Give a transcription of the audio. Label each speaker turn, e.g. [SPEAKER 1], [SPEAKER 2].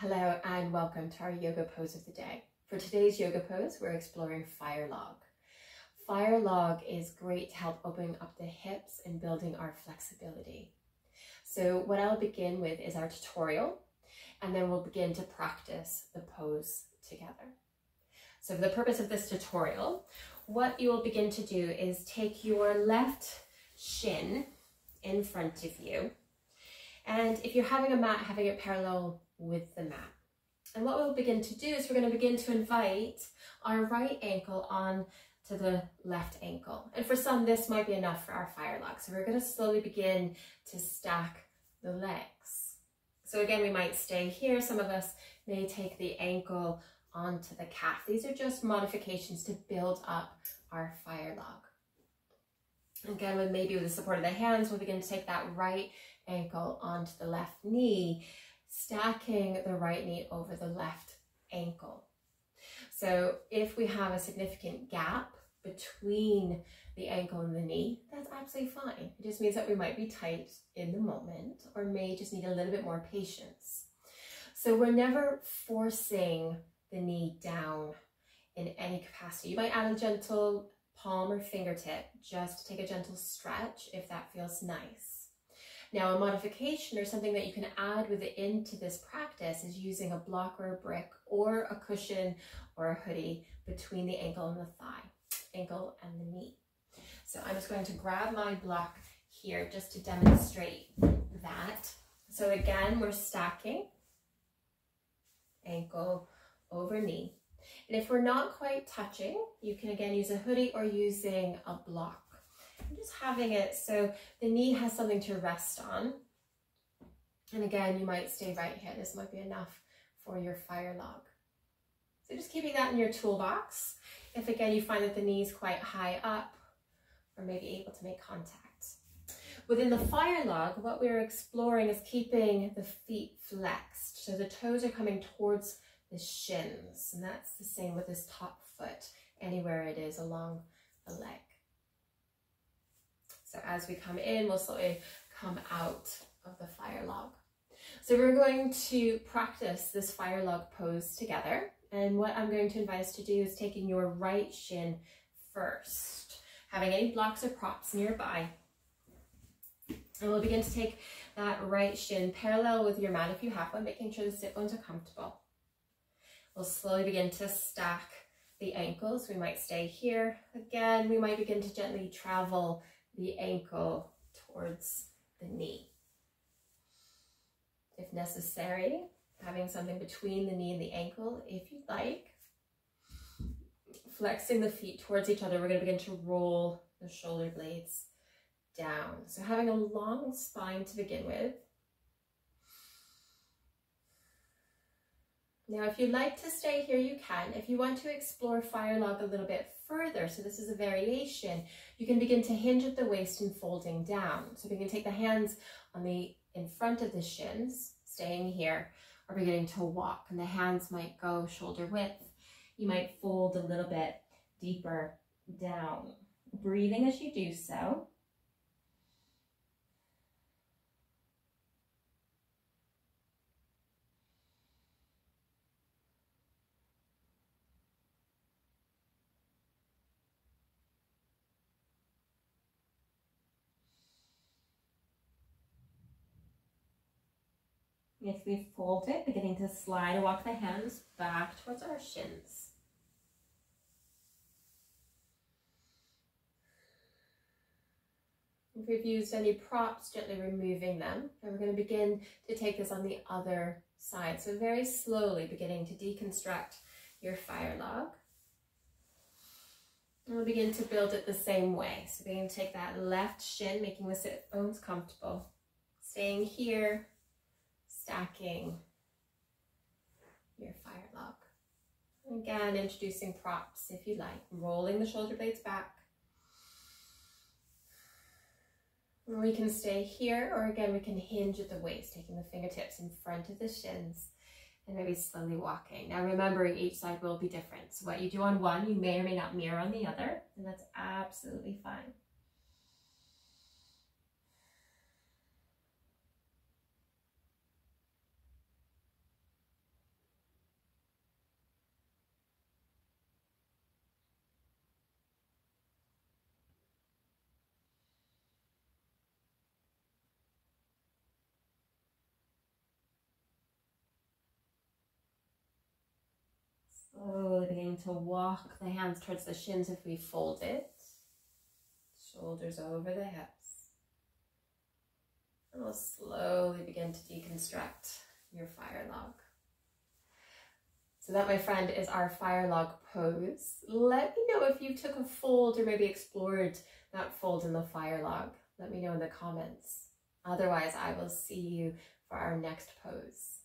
[SPEAKER 1] Hello and welcome to our yoga pose of the day. For today's yoga pose, we're exploring fire log. Fire log is great to help open up the hips and building our flexibility. So what I'll begin with is our tutorial, and then we'll begin to practice the pose together. So for the purpose of this tutorial, what you will begin to do is take your left shin in front of you. And if you're having a mat, having it parallel with the mat. And what we'll begin to do is we're going to begin to invite our right ankle on to the left ankle. And for some, this might be enough for our fire log. So we're going to slowly begin to stack the legs. So again, we might stay here. Some of us may take the ankle onto the calf. These are just modifications to build up our fire log. Again, maybe with the support of the hands, we'll begin to take that right ankle onto the left knee, stacking the right knee over the left ankle. So if we have a significant gap between the ankle and the knee, that's absolutely fine. It just means that we might be tight in the moment or may just need a little bit more patience. So we're never forcing the knee down in any capacity. You might add a gentle palm or fingertip just to take a gentle stretch if that feels nice. Now, a modification or something that you can add into this practice is using a block or a brick or a cushion or a hoodie between the ankle and the thigh, ankle and the knee. So I'm just going to grab my block here just to demonstrate that. So again, we're stacking ankle over knee. And if we're not quite touching, you can again use a hoodie or using a block. I'm just having it so the knee has something to rest on. And again, you might stay right here. This might be enough for your fire log. So just keeping that in your toolbox. If again, you find that the knee is quite high up or maybe able to make contact. Within the fire log, what we're exploring is keeping the feet flexed. So the toes are coming towards the shins. And that's the same with this top foot, anywhere it is along the leg. So as we come in, we'll slowly come out of the fire log. So we're going to practice this fire log pose together. And what I'm going to invite us to do is taking your right shin first, having any blocks or props nearby. And we'll begin to take that right shin parallel with your mat if you have one, making sure the sit bones are comfortable. We'll slowly begin to stack the ankles. We might stay here. Again, we might begin to gently travel the ankle towards the knee. If necessary, having something between the knee and the ankle, if you'd like. Flexing the feet towards each other, we're going to begin to roll the shoulder blades down. So having a long spine to begin with. Now, if you'd like to stay here, you can. If you want to explore fire log a little bit further, so this is a variation, you can begin to hinge at the waist and folding down. So we can take the hands in front of the shins, staying here, or beginning to walk, and the hands might go shoulder width. You might fold a little bit deeper down, breathing as you do so. If we fold it, beginning to slide and walk the hands back towards our shins. If we've used any props, gently removing them. And we're going to begin to take this on the other side. So very slowly beginning to deconstruct your fire log. And we'll begin to build it the same way. So begin to take that left shin, making the sit bones comfortable. Staying here. Stacking your fire log. Again, introducing props if you like, rolling the shoulder blades back. And we can stay here, or again, we can hinge at the waist, taking the fingertips in front of the shins and maybe slowly walking. Now remembering each side will be different. So what you do on one, you may or may not mirror on the other, and that's absolutely fine. Slowly beginning to walk the hands towards the shins if we fold it. Shoulders over the hips. And we'll slowly begin to deconstruct your fire log. So that, my friend, is our fire log pose. Let me know if you took a fold or maybe explored that fold in the fire log. Let me know in the comments. Otherwise, I will see you for our next pose.